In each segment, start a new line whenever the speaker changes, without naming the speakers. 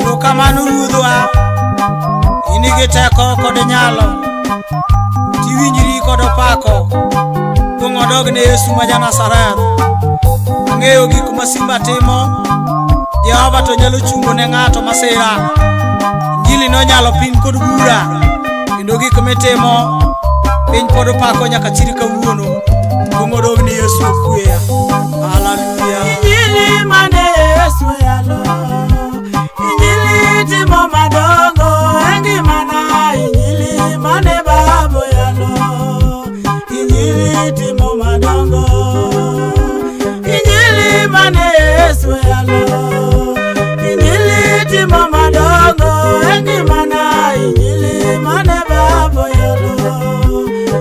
Iro kamano ruodhwa, inigi teko kod nyalo, tiwinjri kod opako, duong' odogne Yesu ma Ja-Nazareth. Ang'eyo gik ma simba timo, Jehova to nyalo chungo ne ng'ato masira. Injili nonyalo piny kod bura, kendo gik mitimo piny pod opako nyaka chiri kawuono. Duong' odogne Yesu okweya. Hallelujah.
Injili mane Yesu yalo, Injili timo madongo e ngimana. Injili mane Baba yalo, Injili timo madongo. Injili mane Yesu yalo, Injili timo madongo e ngimana. Injili mane Baba yalo,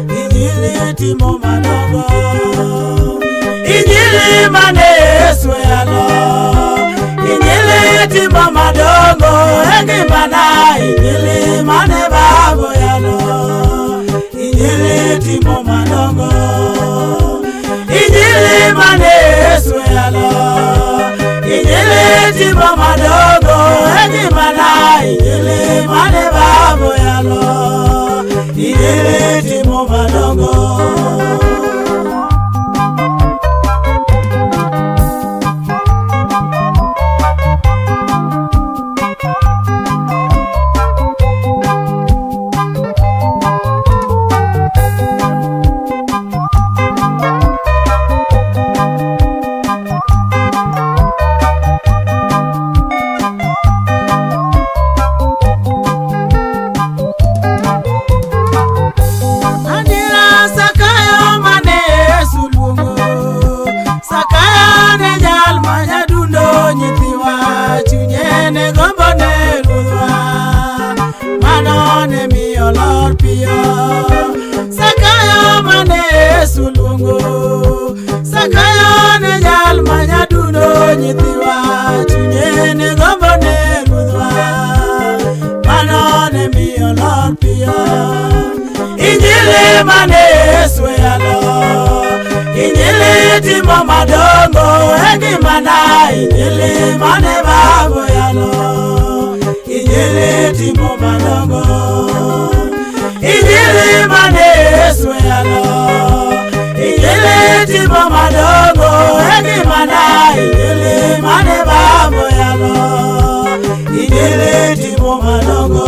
Injili timo madongo. Injili mane Yesu yalo, Injili timo madongo e ngimana. Injili mane Baba yalo, Injili timo madongo. Injili mane Yesu yalo, Injili timo madongo e ngimana. Injili mane Baba yalo, Injili timo madongo. Injili mane Yesu yalo, Injili timo madongo e ngimana. Injili mane Baba yalo, Injili timo madongo. Injili mane Yesu yalo, Injili timo madongo e ngimana. Injili mane Baba yalo, Injili timo madongo.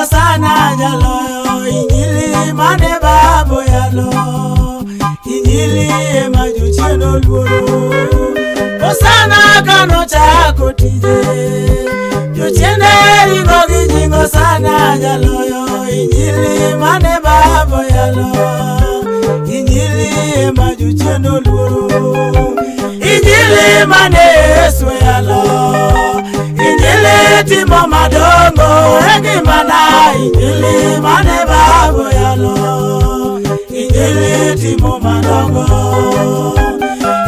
Sana jaloyo Injili mane Baba yalo, Injili ema jochieno luoro. Osana kano chako tije, jochiende ringo gi nyingo sana jaloyo Injili mane Baba yalo, Injili ema jochieno luoro. Injili mane Yesu yalo, Injili timo madongo e ngimana. Injili mane Baba yalo, Injili timo madongo.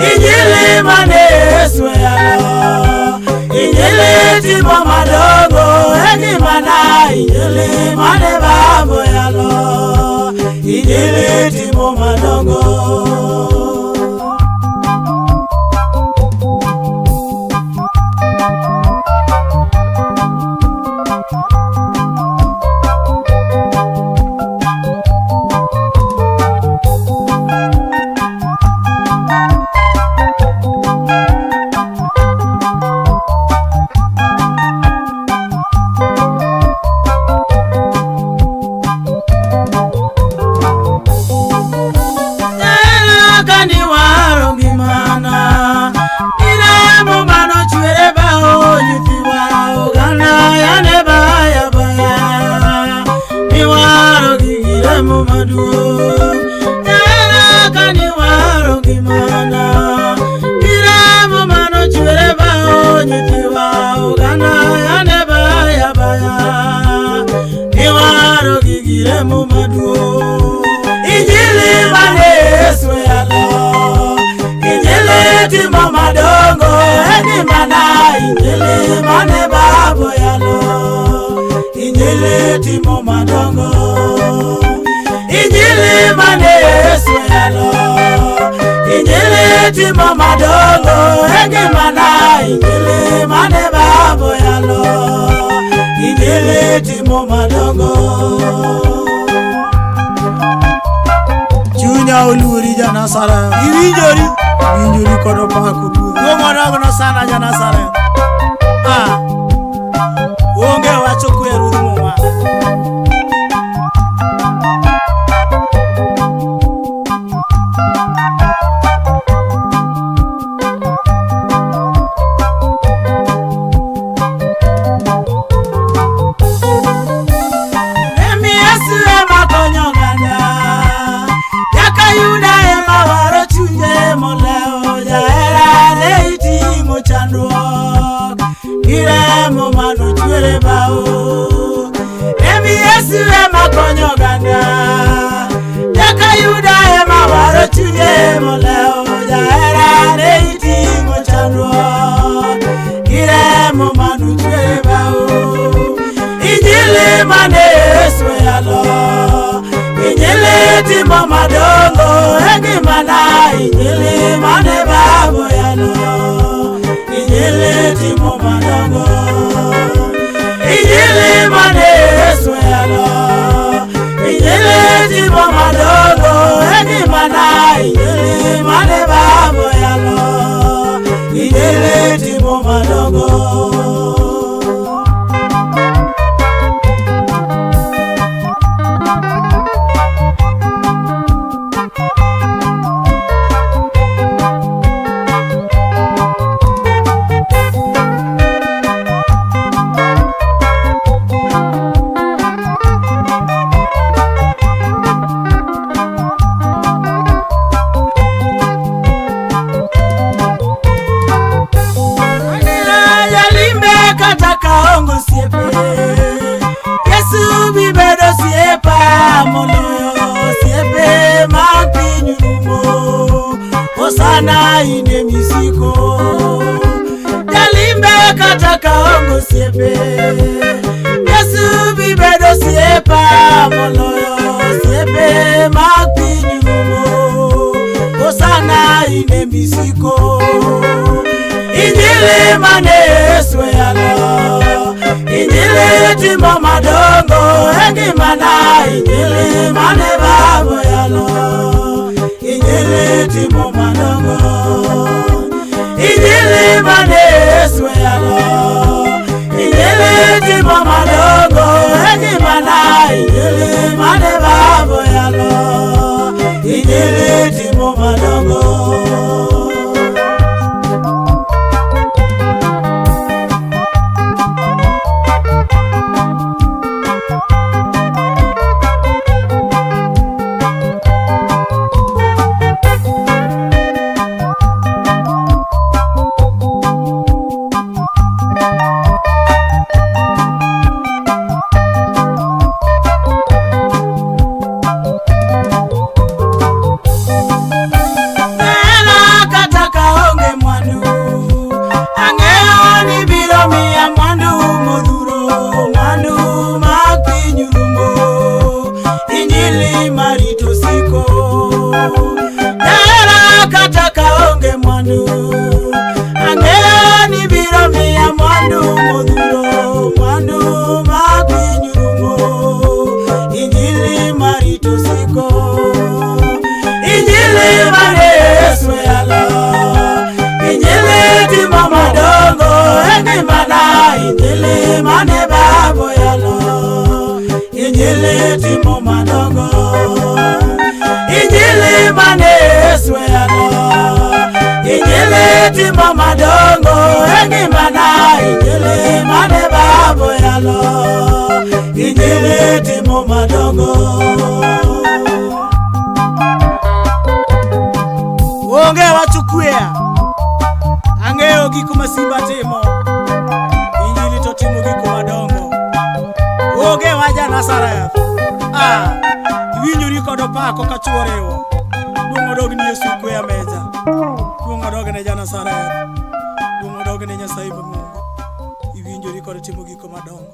Injili mane Yesu yalo, Injili timo madongo e ngimana. Injili mane Baba yalo, Injili timo madongo. Injili timo madongo, Injili mane Yesu yalo, Injili timo madongo, engimana Injili mane Baba yalo, Injili timo madongo.
Chunya uluri janasara, iwinjori kodo pako dugo monogono sana janasara. Onge wacho kweru mwa.
Emi Yesu ema konyogana, Yakayuda ema waro chunje moleo, Jaera leiti mochandruok, Iremo manu chwere bao. Emi Yesu ema konyogana, Yakayuda ema waro chunje moleo, Jaera leiti mochandruok, Iremo manu chwere bao. Injili mane Yesu yalo, Injili timo madongo, engimana Injili mane Baba yalo, Injili timo madongo. Injili mane Yesu yalo, Injili timo madongo, engimana Injili mane Baba yalo, Injili timo madongo. Yesu bibedo siepa moloyo siepe mapinyumo osana ine misiko jalimbe kata kaongo siepe Yesu bibedo siepa moloyo siepe mapinyumo osana ine misiko. Injili mane Yesu yalo, Injili timo madongo, engimana Injili mane Baba yalo, Injili timo madongo. Injili mane Yesu yalo, Injili timo madongo, engimana Injili mane Baba yalo, Injili timo madongo. Injili mane Baba yalo, Injili timo madongo. Injili mane Yesu yalo, Injili timo madongo. Engimana Injili mane Baba yalo, Injili timo madongo.
Onge wachukwea, ang'eyo gik masimba timo. Injili to timo gik madongo. Onge waja Nazareth. Iwinjori kodo pako ka chuorewo. Duong' odog ni Yesu kwea meza. Duong' odog ne ja Nazareth. Duong' odog ne Nyasaye Mungu. Iwinjori kodo timo gik madongo.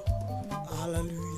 Hallelujah.